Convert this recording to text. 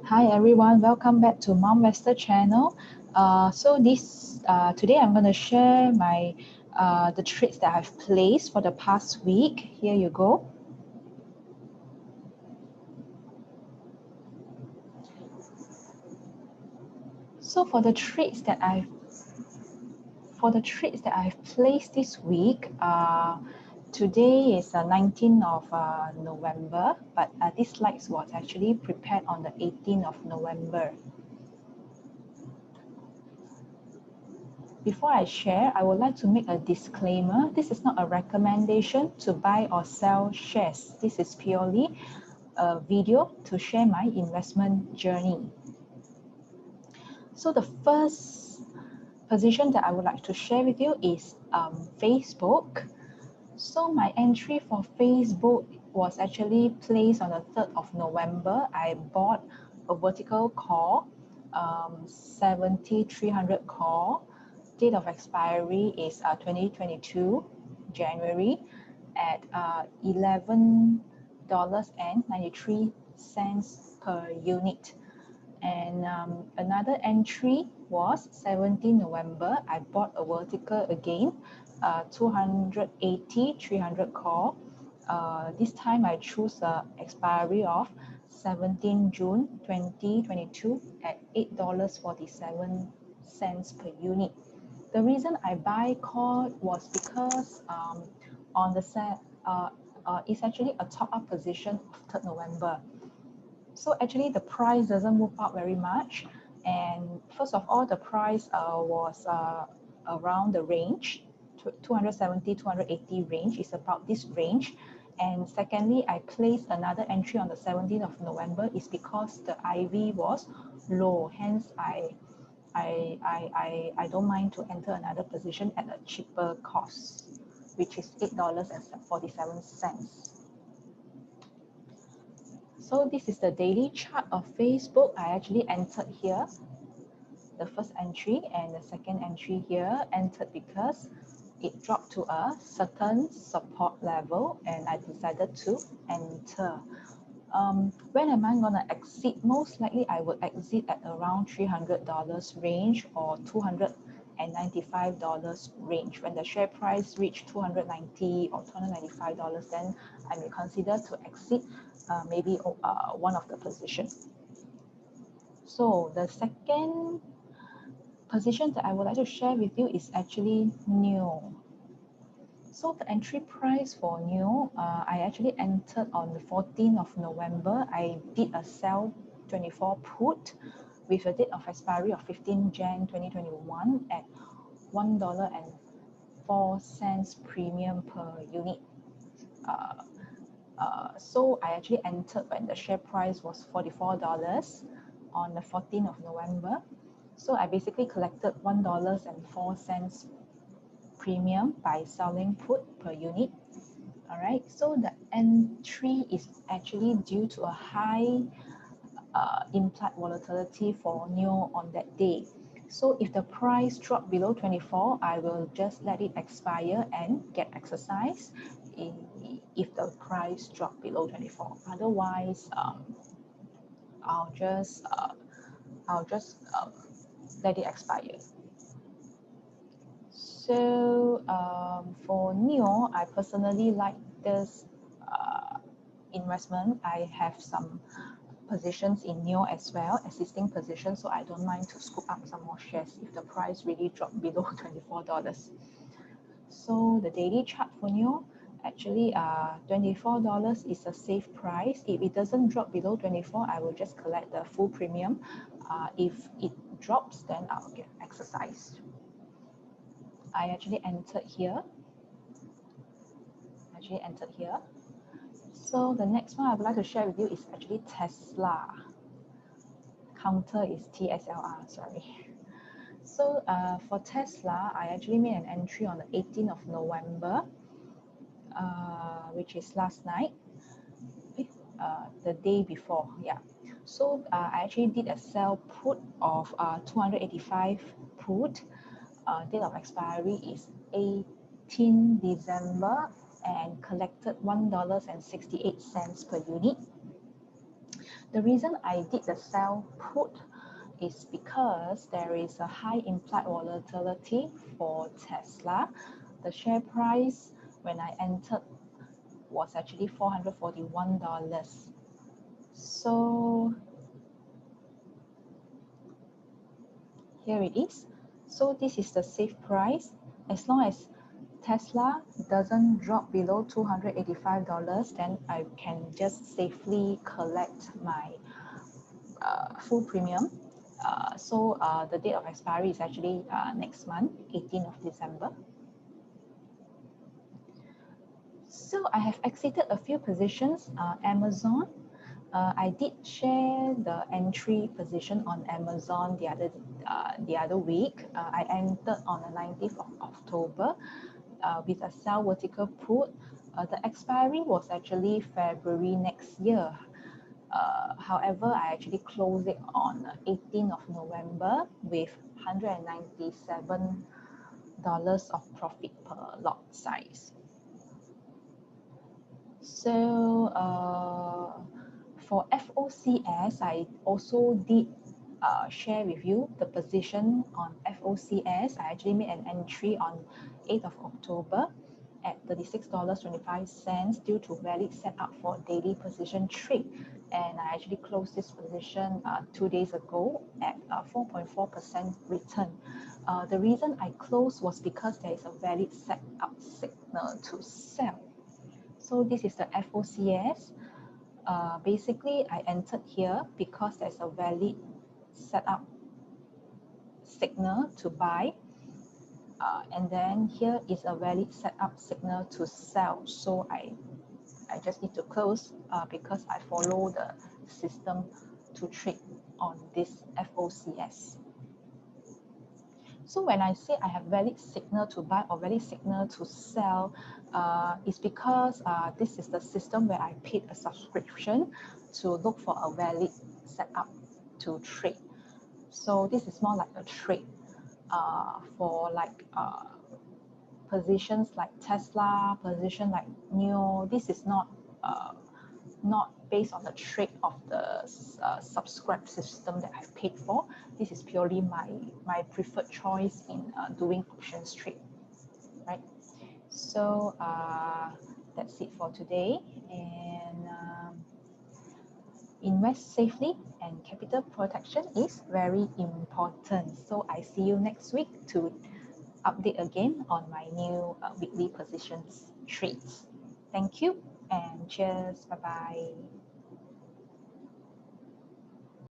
Hi everyone, welcome back to Mom Wester channel. Today I'm going to share my the trades that I've placed for the past week. Here you go. So for the trades that I've placed this week, today is the 19th of November, but this slides was actually prepared on the 18th of November. Before I share, I would like to make a disclaimer. This is not a recommendation to buy or sell shares. This is purely a video to share my investment journey. So the first position that I would like to share with you is Facebook. So my entry for Facebook was actually placed on the 3rd of November. I bought a vertical call, 7300 call. Date of expiry is 2022 January at $11.93 per unit. And another entry was 17 November. I bought a vertical again, 280 300 call. This time I choose the expiry of 17 June 2022 at $8.47 per unit. The reason I buy call was because on the set, it's actually a top-up position of 3rd November. So actually the price doesn't move up very much. And first of all, the price was around the range, 270, 280 range is about this range. And secondly, I placed another entry on the 17th of November is because the IV was low. Hence, I don't mind to enter another position at a cheaper cost, which is $8.47. So this is the daily chart of Facebook. I actually entered here, the first entry, and the second entry here entered because it dropped to a certain support level and I decided to enter. When am I going to exit? Most likely I would exit at around $300 range or $295 range. When the share price reach $290 or $295, then I may consider to exit maybe one of the positions. So the second position that I would like to share with you is actually NIO. So the entry price for NIO, I actually entered on the 14th of November. I did a sell 24 put with a date of expiry of 15 Jan 2021 at $1.04 premium per unit. So I actually entered when the share price was $44 on the 14th of November. So I basically collected $1.04 premium by selling put per unit. All right, so the entry is actually due to a high implied volatility for NIO on that day. So if the price drop below 24, I will just let it expire and get exercise if the price drop below 24. Otherwise, I'll just let it expire. So for NIO, I personally like this investment. I have some positions in NIO as well, existing positions, so I don't mind to scoop up some more shares if the price really dropped below $24. So the daily chart for NIO, actually $24 is a safe price. If it doesn't drop below 24, I will just collect the full premium. If it drops, then I'll get exercised. I actually entered here. So the next one I would like to share with you is actually Tesla. Counter is TSLA, sorry. So for Tesla, I actually made an entry on the 18th of November, which is last night, the day before, yeah. So I actually did a sell put of 285 put. Date of expiry is 18 December and collected $1.68 per unit. The reason I did the sell put is because there is a high implied volatility for Tesla. The share price when I entered was actually $441. So here it is. So this is the safe price. As long as Tesla doesn't drop below $285, then I can just safely collect my full premium. The date of expiry is actually next month, 18th of December. So I have exited a few positions. Amazon, I did share the entry position on Amazon the other week. I entered on the 19th of October with a sell vertical put. The expiry was actually February next year. However, I actually closed it on 18th of November with $197 of profit per lot size. So for FOCS, I also did share with you the position on FOCS. I actually made an entry on 8th of October at $36.25 due to valid setup for daily position trade. And I actually closed this position 2 days ago at 4.4% return. The reason I closed was because there is a valid setup signal to sell. So this is the FOCS. Basically, I entered here because there's a valid setup signal to buy. And then here is a valid setup signal to sell. So I just need to close because I follow the system to trade on this FOCS. So when I say I have valid signal to buy or valid signal to sell, it's because this is the system where I paid a subscription to look for a valid setup to trade. So this is more like a trade for like positions like Tesla, position like NIO. This is not based on the trade of the subscribe system that I've paid for. This is purely my preferred choice in doing options trade, right? So that's it for today, and invest safely and capital protection is very important. So I see you next week to update again on my new weekly positions trades. Thank you and cheers. Bye bye.